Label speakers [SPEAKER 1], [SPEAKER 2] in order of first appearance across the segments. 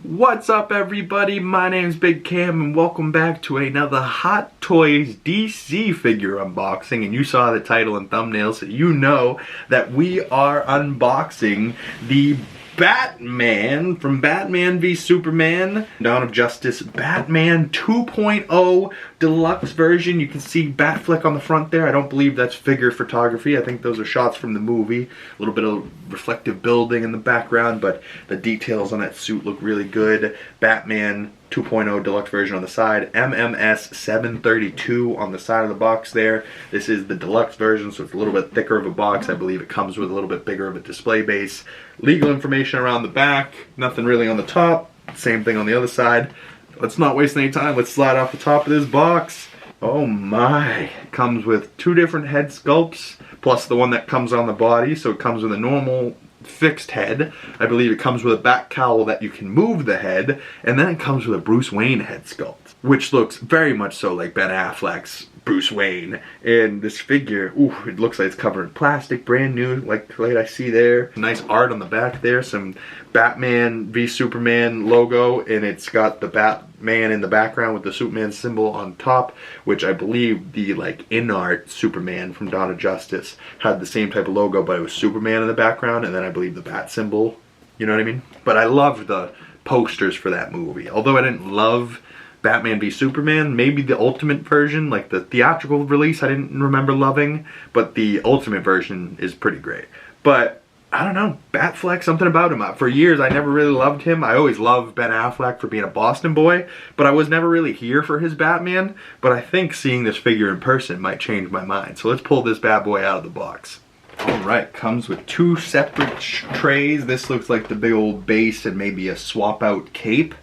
[SPEAKER 1] What's up everybody, my name's Big Cam and welcome back to another Hot Toys DC figure unboxing. And you saw the title and thumbnail, so you know that we are unboxing the Batman from Batman v Superman, Dawn of Justice Batman 2.0 Deluxe version. You can see Batfleck on the front there. I don't believe that's figure photography. I think those are shots from the movie. A little bit of reflective building in the background, but the details on that suit look really good. Batman 2.0 Deluxe version on the side. MMS 732 on the side of the box there. This is the deluxe version, so it's a little bit thicker of a box. I believe it comes with a little bit bigger of a display base. Legal information around the back. Nothing really on the top. Same thing on the other side. Let's not waste any time. Let's slide off the top of this box. Oh my. It comes with two different head sculpts, plus the one that comes on the body. So it comes with a normal fixed head. I believe it comes with a bat cowl that you can move the head, and then it comes with a Bruce Wayne head sculpt, which looks very much so like Ben Affleck's Bruce Wayne. And this figure, ooh, it looks like it's covered in plastic, brand new, like I see there. Nice art on the back there, some Batman v Superman logo, and it's got the Batman in the background with the Superman symbol on top, which I believe the in-art Superman from Dawn of Justice had the same type of logo, but it was Superman in the background, and then I believe the bat symbol, you know what I mean? But I loved the posters for that movie. Although I didn't love Batman v Superman, maybe the ultimate version, like the theatrical release, I didn't remember loving, but the ultimate version is pretty great. But I don't know, Batfleck, something about him. For years, I never really loved him. I always loved Ben Affleck for being a Boston boy, but I was never really here for his Batman. But I think seeing this figure in person might change my mind. So let's pull this bad boy out of the box. Alright, comes with two separate trays. This looks like the big old base and maybe a swap out cape.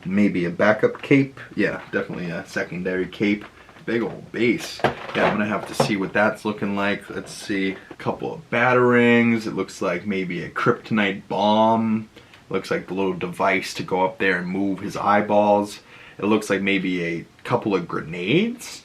[SPEAKER 1] Maybe a backup cape. Yeah, definitely a secondary cape. Big old base. Yeah, I'm gonna have to see what that's looking like. Let's see. A couple of batarangs. It looks like maybe a kryptonite bomb. Looks like the little device to go up there and move his eyeballs. It looks like maybe a couple of grenades.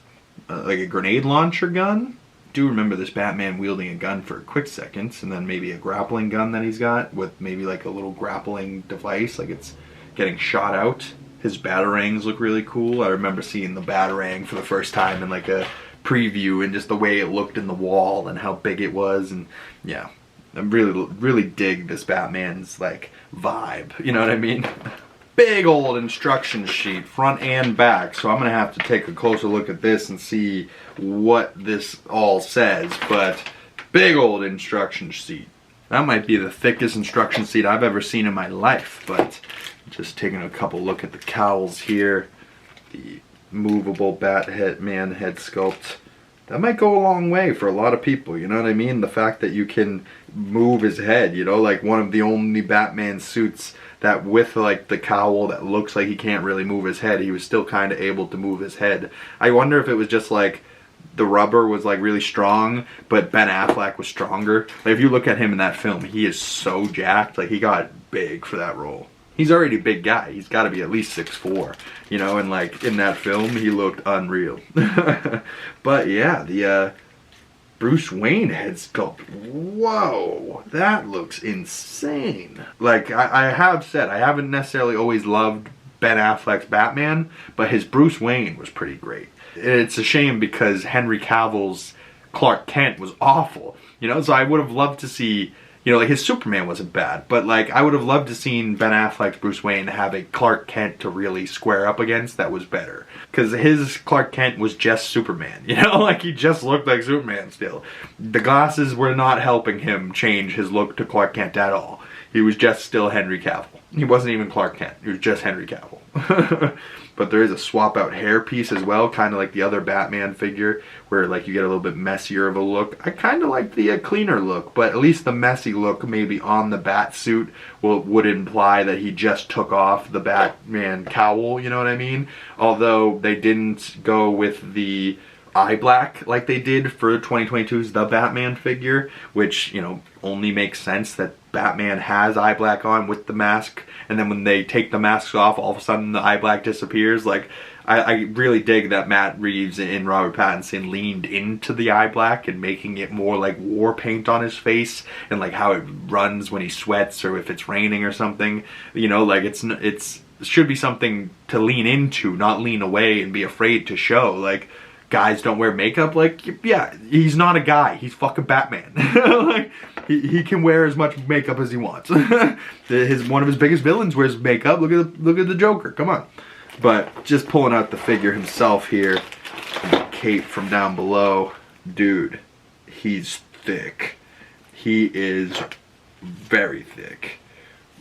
[SPEAKER 1] Like a grenade launcher gun. I do remember this Batman wielding a gun for a quick second. And then maybe a grappling gun that he's got with maybe like a little grappling device. Like it's getting shot out. His batarangs look really cool. I remember seeing the batarang for the first time in like a preview, and just the way it looked in the wall and how big it was. And yeah, I really dig this Batman's like vibe, you know what I mean? Big old instruction sheet, front and back. So I'm gonna have to take a closer look at this and see what this all says. But big old instruction sheet. That might be the thickest instruction sheet I've ever seen in my life. But just taking a couple look at the cowls here, the movable Batman head sculpt. That might go a long way for a lot of people, you know what I mean? The fact that you can move his head, you know, like one of the only Batman suits that with like the cowl that looks like he can't really move his head, he was still kind of able to move his head. I wonder if it was just like the rubber was like really strong, but Ben Affleck was stronger. Like if you look at him in that film, he is so jacked. Like he got big for that role. He's already a big guy. He's got to be at least 6'4", you know, and like in that film, he looked unreal. But yeah, the Bruce Wayne head sculpt. Whoa, that looks insane. Like I have said, I haven't necessarily always loved Ben Affleck's Batman, but his Bruce Wayne was pretty great. It's a shame because Henry Cavill's Clark Kent was awful, you know, so I would have loved to see, you know, like his Superman wasn't bad, but like I would have loved to seen Ben Affleck's Bruce Wayne have a Clark Kent to really square up against that was better. Because his Clark Kent was just Superman, you know, like he just looked like Superman still. The glasses were not helping him change his look to Clark Kent at all. He was just still Henry Cavill. He wasn't even Clark Kent, he was just Henry Cavill. But there is a swap out hair piece as well, kind of like the other Batman figure, where like you get a little bit messier of a look. I kind of like the cleaner look, but at least the messy look maybe on the bat suit would imply that he just took off the Batman cowl, you know what I mean? Although they didn't go with the eye black like they did for 2022's The Batman figure, which, you know, only makes sense that Batman has eye black on with the mask, and then when they take the masks off, all of a sudden the eye black disappears. Like, I really dig that Matt Reeves and Robert Pattinson leaned into the eye black and making it more like war paint on his face, and like how it runs when he sweats or if it's raining or something. You know, like it should be something to lean into, not lean away and be afraid to show. Like, guys don't wear makeup. Like, yeah, he's not a guy. He's fucking Batman. Like, he can wear as much makeup as he wants. One of his biggest villains wears makeup. Look at the Joker. Come on. But just pulling out the figure himself here, the cape from down below, dude, he's thick. He is very thick.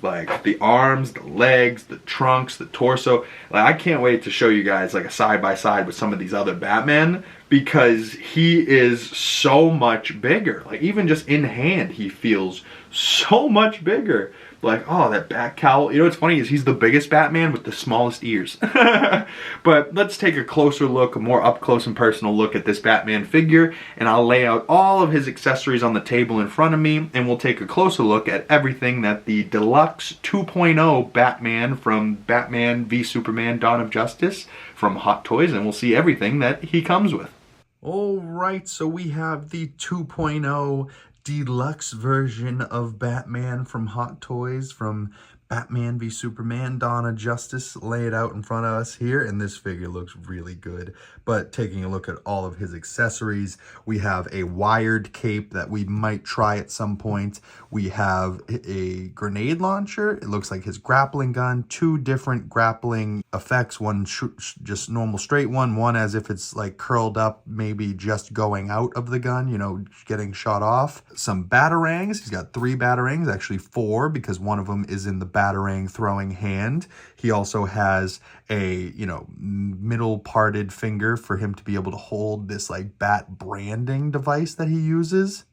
[SPEAKER 1] Like, the arms, the legs, the trunks, the torso. Like, I can't wait to show you guys like a side-by-side with some of these other Batman, because he is so much bigger. Like, even just in hand, he feels so much bigger. Like, oh, that bat cowl. You know what's funny is he's the biggest Batman with the smallest ears. But let's take a closer look, a more up close and personal look at this Batman figure, and I'll lay out all of his accessories on the table in front of me, and we'll take a closer look at everything that the Deluxe 2.0 Batman from Batman v Superman Dawn of Justice from Hot Toys, and we'll see everything that he comes with. Alright, so we have the 2.0 Deluxe version of Batman from Hot Toys from Batman v Superman Dawn of Justice laid out in front of us here, and this figure looks really good. But taking a look at all of his accessories, we have a wired cape that we might try at some point. We have a grenade launcher. It looks like his grappling gun, two different grappling effects, one just normal straight one as if it's like curled up, maybe just going out of the gun, you know, getting shot off. Some batarangs. He's got 3 batarangs, actually 4, because one of them is in the batarang throwing hand. He also has a, you know, middle parted finger for him to be able to hold this like bat branding device that he uses.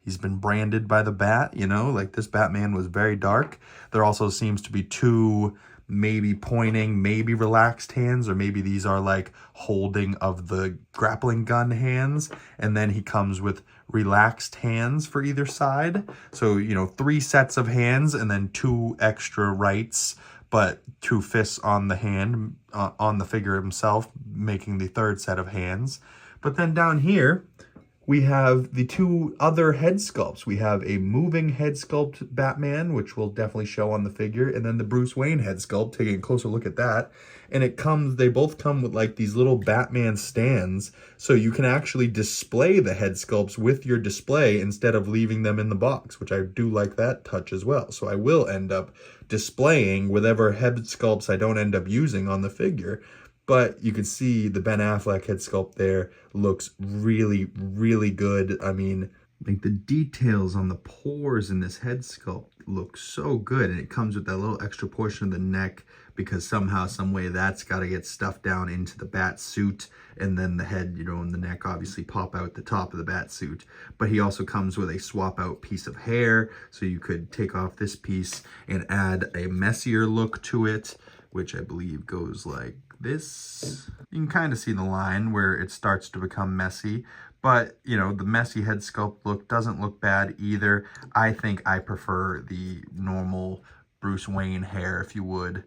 [SPEAKER 1] He's been branded by the bat, you know, like this Batman was very dark. There also seems to be 2 maybe pointing, maybe relaxed hands, or maybe these are like holding of the grappling gun hands. And then he comes with relaxed hands for either side. So, you know, 3 sets of hands and then 2 extra rights, but 2 fists on the hand, on the figure himself, making the 3rd set of hands. But then down here, we have the 2 other head sculpts. We have a moving head sculpt Batman, which we'll definitely show on the figure, and then the Bruce Wayne head sculpt, taking a closer look at that. And they both come with like these little Batman stands, so you can actually display the head sculpts with your display instead of leaving them in the box, which I do like that touch as well. So I will end up displaying whatever head sculpts I don't end up using on the figure. But you can see the Ben Affleck head sculpt there looks really, really good. I mean, like the details on the pores in this head sculpt look so good. And it comes with that little extra portion of the neck, because somehow, some way, that's got to get stuffed down into the bat suit. And then the head, you know, and the neck obviously pop out the top of the bat suit. But he also comes with a swap out piece of hair. So you could take off this piece and add a messier look to it, which I believe goes like this. You can kind of see the line where it starts to become messy, but you know, the messy head sculpt look doesn't look bad either. I think I prefer the normal Bruce Wayne hair, if you would.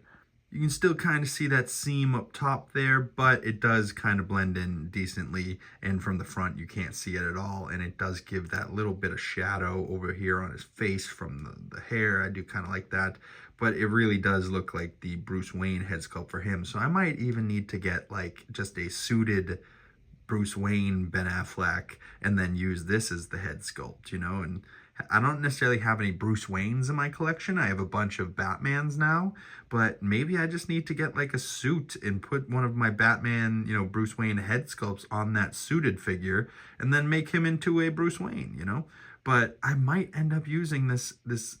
[SPEAKER 1] You can still kind of see that seam up top there, but it does kind of blend in decently, and from the front you can't see it at all, and it does give that little bit of shadow over here on his face from the hair. I do kind of like that, but it really does look like the Bruce Wayne head sculpt for him. So I might even need to get like just a suited Bruce Wayne Ben Affleck and then use this as the head sculpt, you know. And I don't necessarily have any Bruce Waynes in my collection. I have a bunch of Batmans now, but maybe I just need to get like a suit and put one of my Batman, you know, Bruce Wayne head sculpts on that suited figure and then make him into a Bruce Wayne, you know. But I might end up using this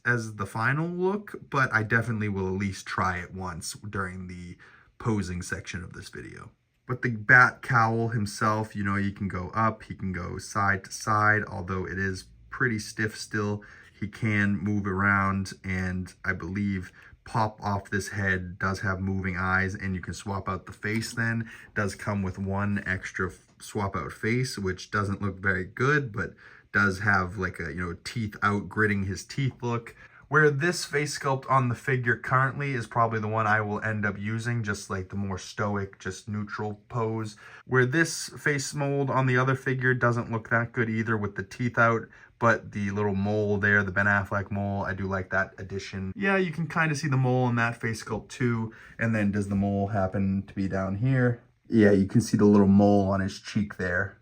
[SPEAKER 1] as the final look, but I definitely will at least try it once during the posing section of this video. But the bat cowl himself, you know, you can go up, he can go side to side, although it is pretty stiff still. He can move around, and I believe pop off this head does have moving eyes, and you can swap out the face then. It does come with 1 extra swap out face, which doesn't look very good, but does have like a, you know, teeth out, gritting his teeth look, Where this face sculpt on the figure currently is probably the one I will end up using, just like the more stoic, just neutral pose. Where this face mold on the other figure doesn't look that good either with the teeth out, but the little mole there, the Ben Affleck mole, I do like that addition. Yeah, you can kind of see the mole in that face sculpt too. And then does the mole happen to be down here? Yeah, you can see the little mole on his cheek there.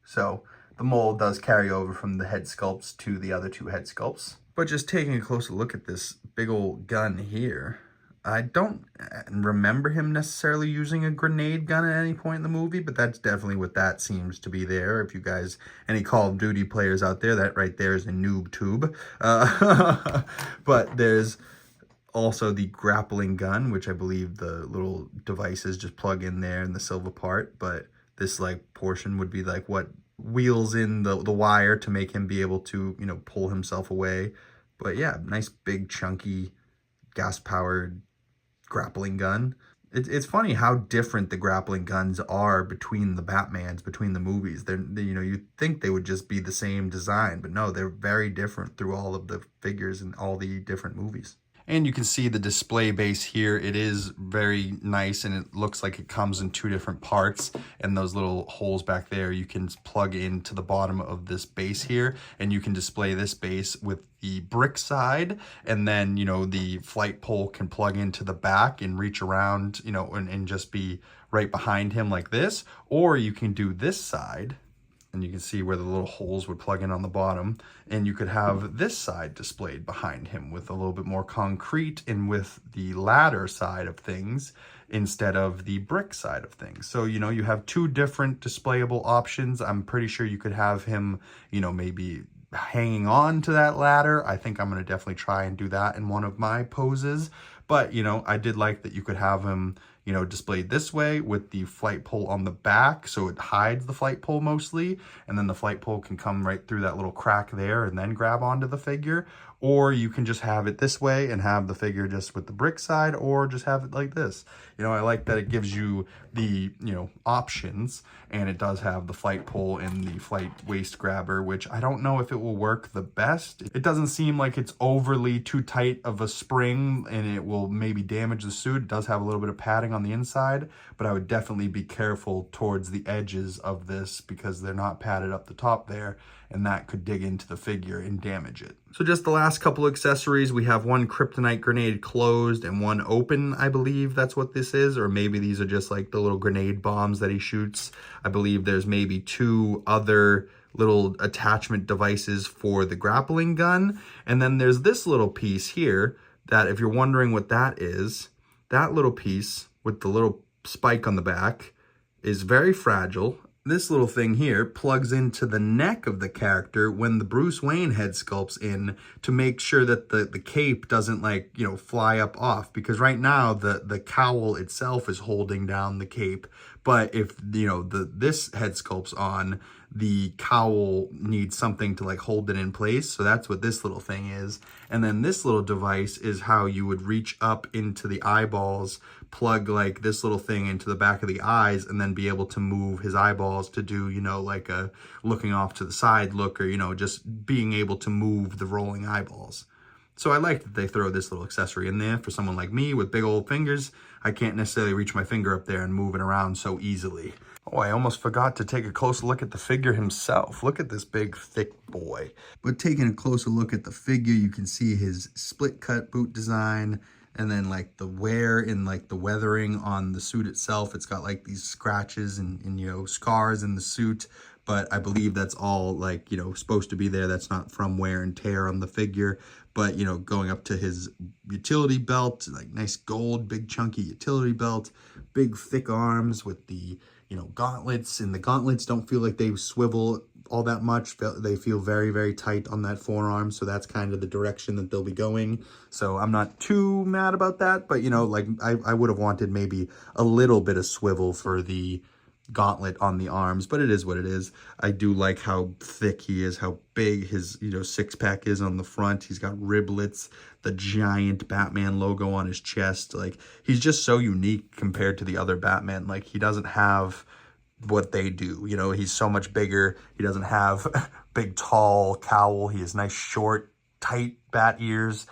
[SPEAKER 1] So the mole does carry over from the head sculpts to the other two head sculpts. But just taking a closer look at this big old gun here, I don't remember him necessarily using a grenade gun at any point in the movie, but that's definitely what that seems to be there. If you guys, any Call of Duty players out there, that right there is a noob tube. But there's also the grappling gun, which I believe the little devices just plug in there in the silver part, but this like portion would be like what wheels in the wire to make him be able to, you know, pull himself away. But yeah, nice big chunky gas-powered grappling gun. It's funny how different the grappling guns are between the Batmans, between the movies. They're you know, you'd think they would just be the same design, but no, they're very different through all of the figures in all the different movies. And you can see the display base here. It is very nice, and it looks like it comes in two different parts. And those little holes back there, you can plug into the bottom of this base here, and you can display this base with the brick side, and then, you know, the flight pole can plug into the back and reach around, you know, and just be right behind him like this. Or you can do this side, and you can see where the little holes would plug in on the bottom, and you could have this side displayed behind him with a little bit more concrete and with the ladder side of things instead of the brick side of things. So, you know, you have two different displayable options. I'm pretty sure you could have him, you know, maybe hanging on to that ladder. I think I'm going to definitely try and do that in one of my poses. But, you know, I did like that you could have him, you know, displayed this way with the flight pole on the back, so it hides the flight pole mostly, and then the flight pole can come right through that little crack there and then grab onto the figure. Or you can just have it this way and have the figure just with the brick side, or just have it like this. You know, I like that it gives you the, you know, options, and it does have the flight pole and the flight waist grabber, which I don't know if it will work the best. It doesn't seem like it's overly too tight of a spring and it will maybe damage the suit. It does have a little bit of padding on the inside, but I would definitely be careful towards the edges of this because they're not padded up the top there, and that could dig into the figure and damage it. So just the last couple of accessories, we have one kryptonite grenade closed and one open, I believe that's what this is, or maybe these are just like the little grenade bombs that he shoots. I believe there's maybe two other little attachment devices for the grappling gun. And then there's this little piece here that, if you're wondering what that is, that little piece with the little spike on the back is very fragile. This little thing here plugs into the neck of the character when the Bruce Wayne head sculpt's in, to make sure that the cape doesn't, like, you know, fly up off, because right now the cowl itself is holding down the cape. But if, you know, this head sculpt's on, the cowl needs something to like hold it in place. So that's what this little thing is. And then this little device is how you would reach up into the eyeballs, plug like this little thing into the back of the eyes, and then be able to move his eyeballs to do, you know, like a looking off to the side look, or, you know, just being able to move the rolling eyeballs. So I like that they throw this little accessory in there for someone like me with big old fingers. I can't necessarily reach my finger up there and move it around so easily. Oh, I almost forgot to take a closer look at the figure himself. Look at this big, thick boy. But taking a closer look at the figure, you can see his split cut boot design, and then like the wear and like the weathering on the suit itself. It's got like these scratches and you know, scars in the suit. But I believe that's all like, you know, supposed to be there. That's not from wear and tear on the figure. But, you know, going up to his utility belt, like nice gold, big chunky utility belt, big thick arms with the, you know, gauntlets. And the gauntlets don't feel like they swivel all that much. They feel very, very tight on that forearm. So that's kind of the direction that they'll be going. So I'm not too mad about that. But, you know, like I would have wanted maybe a little bit of swivel for the gauntlet on the arms, but it is what it is. I do like how thick he is, how big his, you know, six-pack is on the front. He's got riblets, the giant Batman logo on his chest. Like, he's just so unique compared to the other Batman. Like, he doesn't have what they do, you know. He's so much bigger. He doesn't have big tall cowl. He has nice short tight bat ears.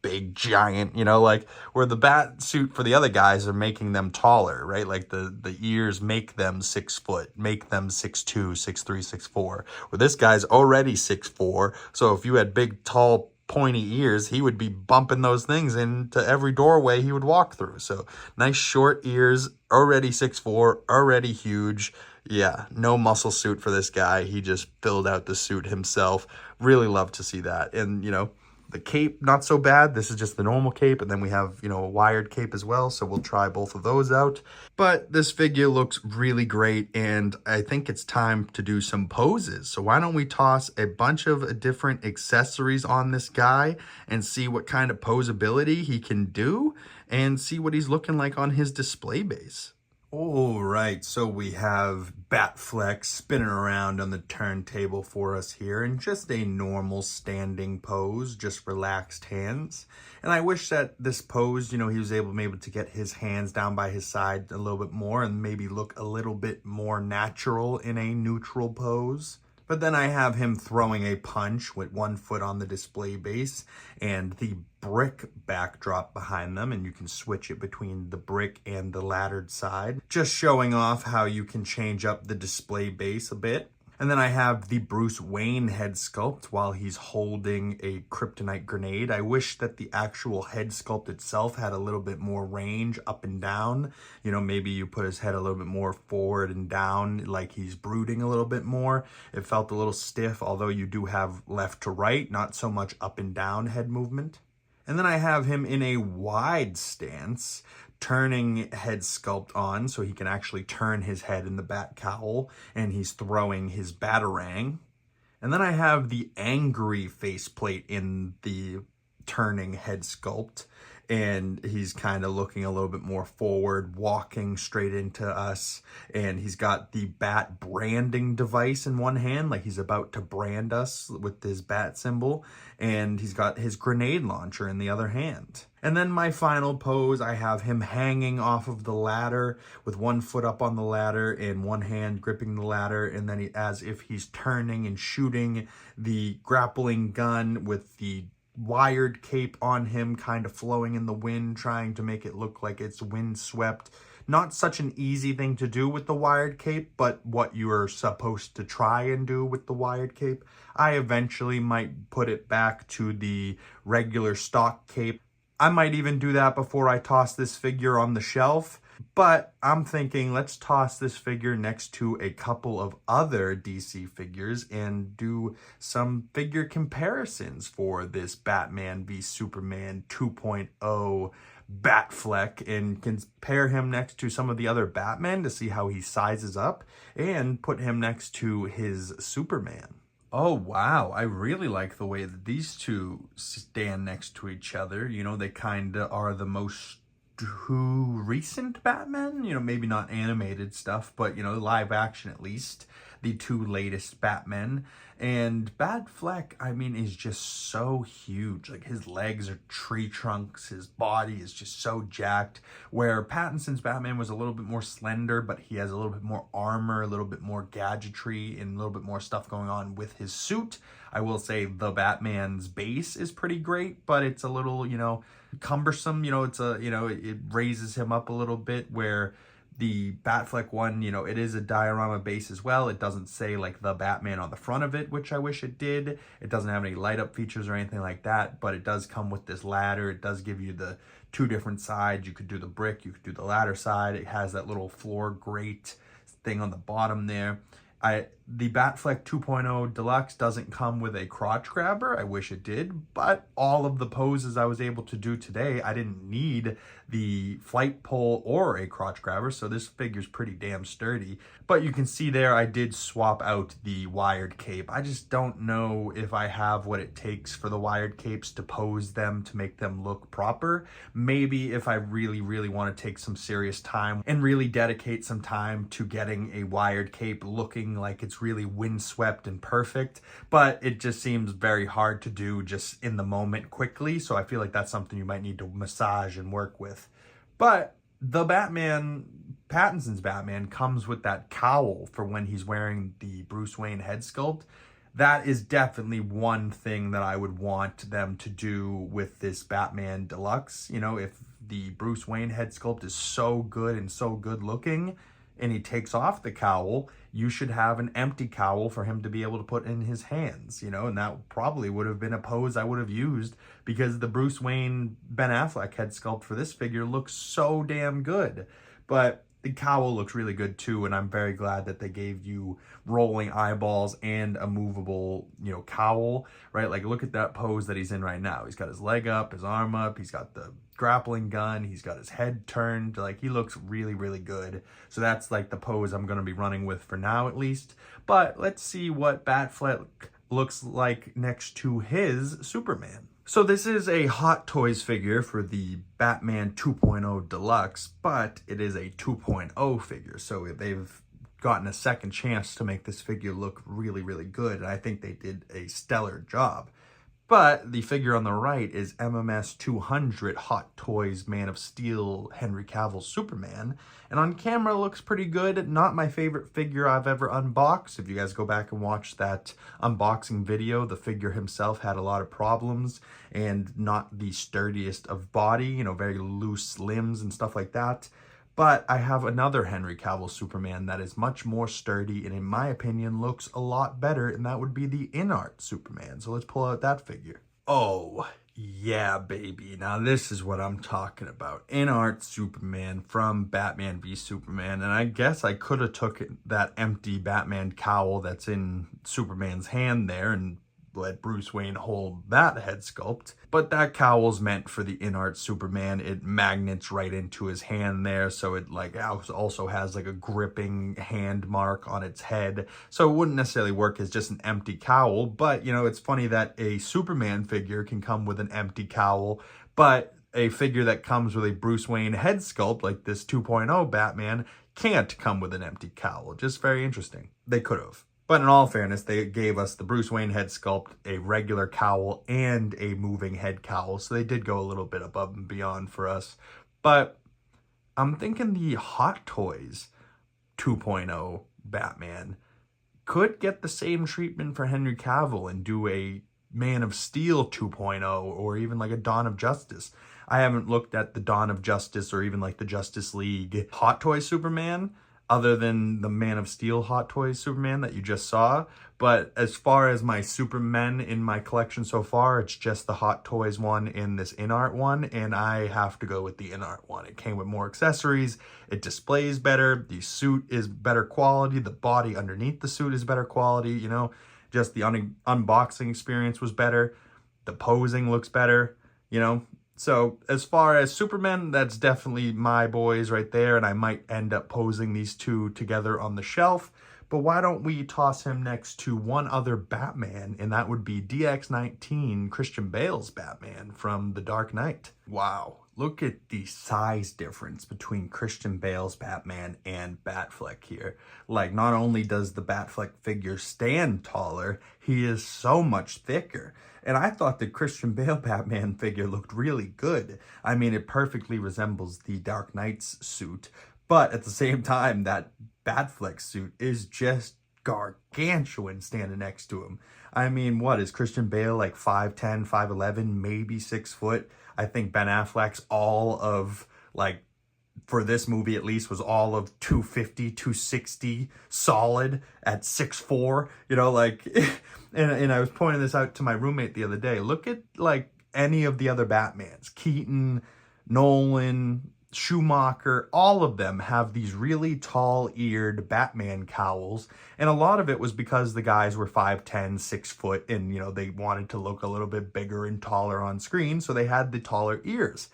[SPEAKER 1] big giant, you know, like where the bat suit for the other guys are making them taller, right? Like the ears make them 6 foot, make them 6'2", 6'3", 6'4", where this guy's already 6'4", so if you had big, tall, pointy ears, he would be bumping those things into every doorway he would walk through. So nice short ears, already 6'4", already huge. Yeah, no muscle suit for this guy. He just filled out the suit himself. Really love to see that. And, you know, the cape, not so bad. This is just the normal cape. And then we have, you know, a wired cape as well. So we'll try both of those out. But this figure looks really great. And I think it's time to do some poses. So why don't we toss a bunch of different accessories on this guy and see what kind of posability he can do and see what he's looking like on his display base. All right, so we have Batfleck spinning around on the turntable for us here in just a normal standing pose, just relaxed hands. And I wish that this pose, you know, he was able to get his hands down by his side a little bit more and maybe look a little bit more natural in a neutral pose. But then I have him throwing a punch with 1 foot on the display base and the brick backdrop behind them, and you can switch it between the brick and the laddered side, just showing off how you can change up the display base a bit. And then I have the Bruce Wayne head sculpt while he's holding a kryptonite grenade. I wish that the actual head sculpt itself had a little bit more range up and down. You know, maybe you put his head a little bit more forward and down, like he's brooding a little bit more. It felt a little stiff, although you do have left to right, not so much up and down head movement. And then I have him in a wide stance, turning head sculpt on so he can actually turn his head in the bat cowl, and he's throwing his batarang. And then I have the angry faceplate in the turning head sculpt, and he's kind of looking a little bit more forward, walking straight into us, and he's got the bat branding device in one hand, like he's about to brand us with his bat symbol, and he's got his grenade launcher in the other hand. And then my final pose, I have him hanging off of the ladder with 1 foot up on the ladder and one hand gripping the ladder, and then as if he's turning and shooting the grappling gun with the wired cape on him, kind of flowing in the wind, trying to make it look like it's windswept. Not such an easy thing to do with the wired cape, but what you are supposed to try and do with the wired cape. I eventually might put it back to the regular stock cape. I might even do that before I toss this figure on the shelf. But I'm thinking, let's toss this figure next to a couple of other DC figures and do some figure comparisons for this Batman v Superman 2.0 Batfleck, and compare him next to some of the other Batmen to see how he sizes up, and put him next to his Superman. Oh, wow. I really like the way that these two stand next to each other. You know, they kind of are the most recent Batman, you know, maybe not animated stuff, but, you know, live action at least, the 2 latest Batmen. And Batfleck, I mean, is just so huge. Like, his legs are tree trunks, his body is just so jacked, where Pattinson's Batman was a little bit more slender, but he has a little bit more armor, a little bit more gadgetry, and a little bit more stuff going on with his suit. I will say the Batman's base is pretty great, but it's a little, you know, cumbersome. You know, it's a, you know, it raises him up a little bit, where the Batfleck one, you know, it is a diorama base as well. It doesn't say like the Batman on the front of it, which I wish it did. It doesn't have any light up features or anything like that, but it does come with this ladder. It does give you the 2 different sides. You could do the brick, you could do the ladder side. It has that little floor grate thing on the bottom there. The Batfleck 2.0 Deluxe doesn't come with a crotch grabber. I wish it did, but all of the poses I was able to do today, I didn't need the flight pole or a crotch grabber, so this figure's pretty damn sturdy. But you can see there, I did swap out the wired cape. I just don't know if I have what it takes for the wired capes to pose them to make them look proper. Maybe if I really, really want to take some serious time and really dedicate some time to getting a wired cape looking like it's really windswept and perfect, but it just seems very hard to do just in the moment quickly, so I feel like that's something you might need to massage and work with. But the Batman, Pattinson's Batman, comes with that cowl for when he's wearing the Bruce Wayne head sculpt. that is definitely one thing that I would want them to do with this Batman Deluxe. You know, if the Bruce Wayne head sculpt is so good and so good looking, and he takes off the cowl, you should have an empty cowl for him to be able to put in his hands, you know, and that probably would have been a pose I would have used, because the Bruce Wayne Ben Affleck head sculpt for this figure looks so damn good. But the cowl looks really good too, and I'm very glad that they gave you rolling eyeballs and a movable, you know, cowl, right? Like, look at that pose that he's in right now. He's got his leg up, his arm up, he's got the grappling gun, he's got his head turned, like, he looks really, really good. So that's like the pose I'm going to be running with for now, at least. But let's see what Batfleck looks like next to his Superman. So this is a Hot Toys figure for the Batman 2.0 Deluxe, but it is a 2.0 figure. So they've gotten a second chance to make this figure look really, really good. And I think they did a stellar job. But the figure on the right is MMS 200 Hot Toys Man of Steel Henry Cavill Superman. And on camera looks pretty good. Not my favorite figure I've ever unboxed. If you guys go back and watch that unboxing video, the figure himself had a lot of problems and not the sturdiest of body, you know, very loose limbs and stuff like that. But I have another Henry Cavill Superman that is much more sturdy and, in my opinion, looks a lot better, and that would be the InArt Superman. So let's pull out that figure. Oh, yeah, baby. Now this is what I'm talking about. InArt Superman from Batman v Superman. And I guess I could have took that empty Batman cowl that's in Superman's hand there and let Bruce Wayne hold that head sculpt. But that cowl's meant for the InArt Superman. It magnets right into his hand there, so it like also has like a gripping hand mark on its head. So it wouldn't necessarily work as just an empty cowl, but you know, it's funny that a Superman figure can come with an empty cowl, but a figure that comes with a Bruce Wayne head sculpt like this 2.0 Batman can't come with an empty cowl. Just very interesting. They could have. But in all fairness, they gave us the Bruce Wayne head sculpt, a regular cowl, and a moving head cowl. So they did go a little bit above and beyond for us. But I'm thinking the Hot Toys 2.0 Batman could get the same treatment for Henry Cavill and do a Man of Steel 2.0 or even like a Dawn of Justice. I haven't looked at the Dawn of Justice or even like the Justice League Hot Toys Superman, other than the Man of Steel Hot Toys Superman that you just saw. But as far as my Supermen in my collection so far, it's just the Hot Toys one and this InArt one, and I have to go with the InArt one. It came with more accessories, it displays better, the suit is better quality, the body underneath the suit is better quality, you know, just the unboxing experience was better, the posing looks better, you know. So as far as Superman, that's definitely my boys right there, and I might end up posing these two together on the shelf. But why don't we toss him next to one other Batman, and that would be DX19, Christian Bale's Batman from The Dark Knight. Wow, look at the size difference between Christian Bale's Batman and Batfleck here. Like, not only does the Batfleck figure stand taller, he is so much thicker. And I thought the Christian Bale Batman figure looked really good. I mean, it perfectly resembles the Dark Knight's suit, but at the same time, that Batfleck suit is just gargantuan standing next to him. I mean, what is Christian Bale, like 5'10", 5'11", maybe 6 foot? I think Ben Affleck's all of, like, for this movie at least, was all of 250, 260 solid at 6'4", you know, like, and I was pointing this out to my roommate the other day. Look at, like, any of the other Batmans, Keaton, Nolan, Schumacher, all of them have these really tall-eared Batman cowls, and a lot of it was because the guys were 5'10", 6 foot, and, you know, they wanted to look a little bit bigger and taller on screen, so they had the taller ears.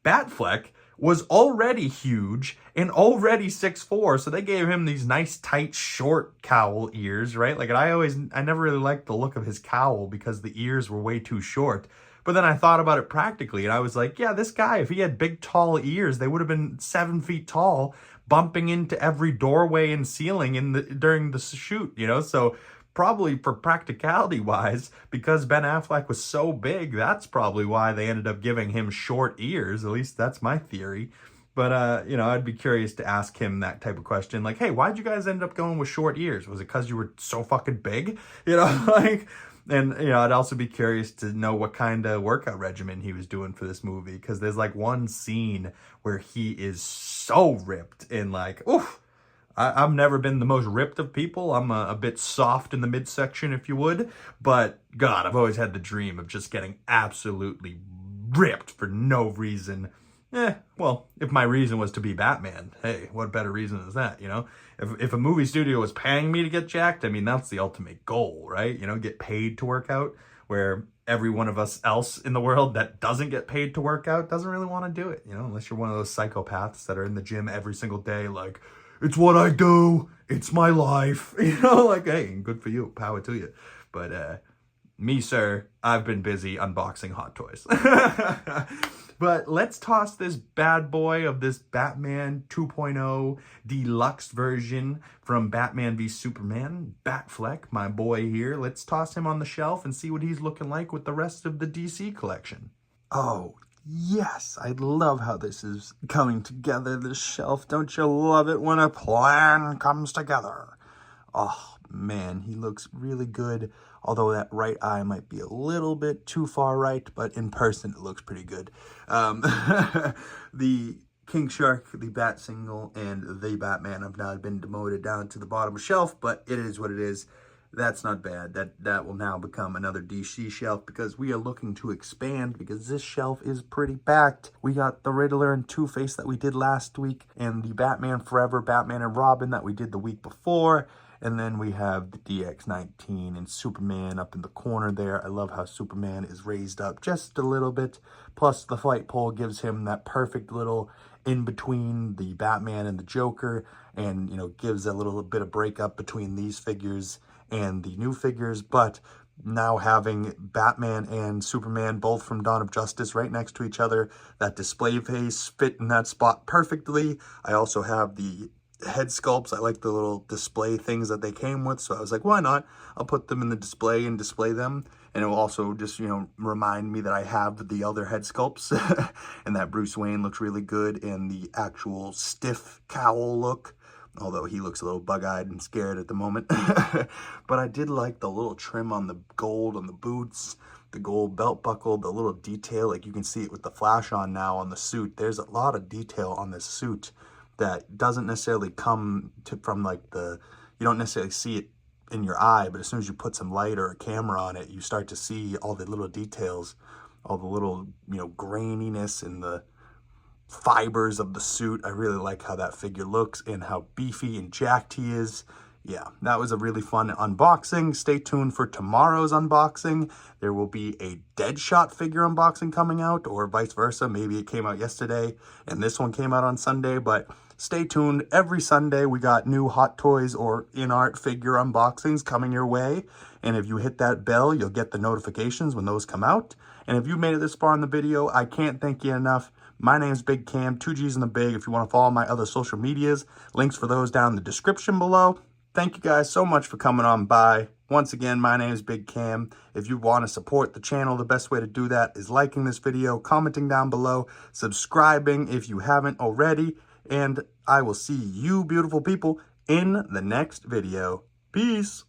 [SPEAKER 1] Batfleck was already huge and already 6'4", so they gave him these nice, tight, short cowl ears, right? Like, I never really liked the look of his cowl because the ears were way too short. But then I thought about it practically, and I was like, yeah, this guy, if he had big, tall ears, they would have been 7 feet tall, bumping into every doorway and ceiling during the shoot, you know? So probably for practicality-wise, because Ben Affleck was so big, that's probably why they ended up giving him short ears. At least that's my theory. But, you know, I'd be curious to ask him that type of question. Like, hey, why'd you guys end up going with short ears? Was it because you were so fucking big? You know, like, and, you know, I'd also be curious to know what kind of workout regimen he was doing for this movie. Because there's, like, one scene where he is so ripped and, like, oof. I've never been the most ripped of people. I'm a bit soft in the midsection, if you would. But, God, I've always had the dream of just getting absolutely ripped for no reason. Well, if my reason was to be Batman, hey, what better reason is that, you know? If a movie studio was paying me to get jacked, I mean, that's the ultimate goal, right? You know, get paid to work out, where every one of us else in the world that doesn't get paid to work out doesn't really want to do it, you know? Unless you're one of those psychopaths that are in the gym every single day, like, it's what I do, it's my life, you know? Like, hey, good for you, power to you. But, me, sir, I've been busy unboxing hot toys. But let's toss this bad boy of this Batman 2.0 Deluxe version from Batman v Superman, Batfleck, my boy here. Let's toss him on the shelf and see what he's looking like with the rest of the DC collection. Oh, yes, I love how this is coming together, this shelf. Don't you love it when a plan comes together? Oh, man, he looks really good. Although that right eye might be a little bit too far right, but in person it looks pretty good. The King Shark, the Bat Single, and the Batman have now been demoted down to the bottom of the shelf, but it is what it is. That's not bad. That will now become another DC shelf because we are looking to expand because this shelf is pretty packed. We got the Riddler and Two-Face that we did last week, and the Batman Forever, Batman and Robin that we did the week before. And then we have the DX19 and Superman up in the corner there. I love how Superman is raised up just a little bit. Plus the flight pole gives him that perfect little in between the Batman and the Joker. And, you know, gives a little bit of breakup between these figures and the new figures. But now having Batman and Superman both from Dawn of Justice right next to each other, that display face fit in that spot perfectly. I also have the head sculpts. I like the little display things that they came with, so I was like, why not? I'll put them in the display and display them, and it will also just, you know, remind me that I have the other head sculpts and that Bruce Wayne looks really good in the actual stiff cowl look, although he looks a little bug-eyed and scared at the moment. But I did like the little trim on the gold on the boots, the gold belt buckle, the little detail, like you can see it with the flash on now on the suit. There's a lot of detail on this suit that doesn't necessarily come from like you don't necessarily see it in your eye, but as soon as you put some light or a camera on it, you start to see all the little details, all the little, you know, graininess and the fibers of the suit. I really like how that figure looks and how beefy and jacked he is. Yeah, that was a really fun unboxing. Stay tuned for tomorrow's unboxing. There will be a Deadshot figure unboxing coming out, or vice versa. Maybe it came out yesterday and this one came out on Sunday, but stay tuned. Every Sunday we got new Hot Toys or in-art figure unboxings coming your way. And if you hit that bell, you'll get the notifications when those come out. And if you made it this far in the video, I can't thank you enough. My name's Big Cam, 2 G's in the Big. If you want to follow my other social medias, links for those down in the description below. Thank you guys so much for coming on by. Once again, my name is Big Cam. If you want to support the channel, the best way to do that is liking this video, commenting down below, subscribing if you haven't already, and I will see you beautiful people in the next video. Peace.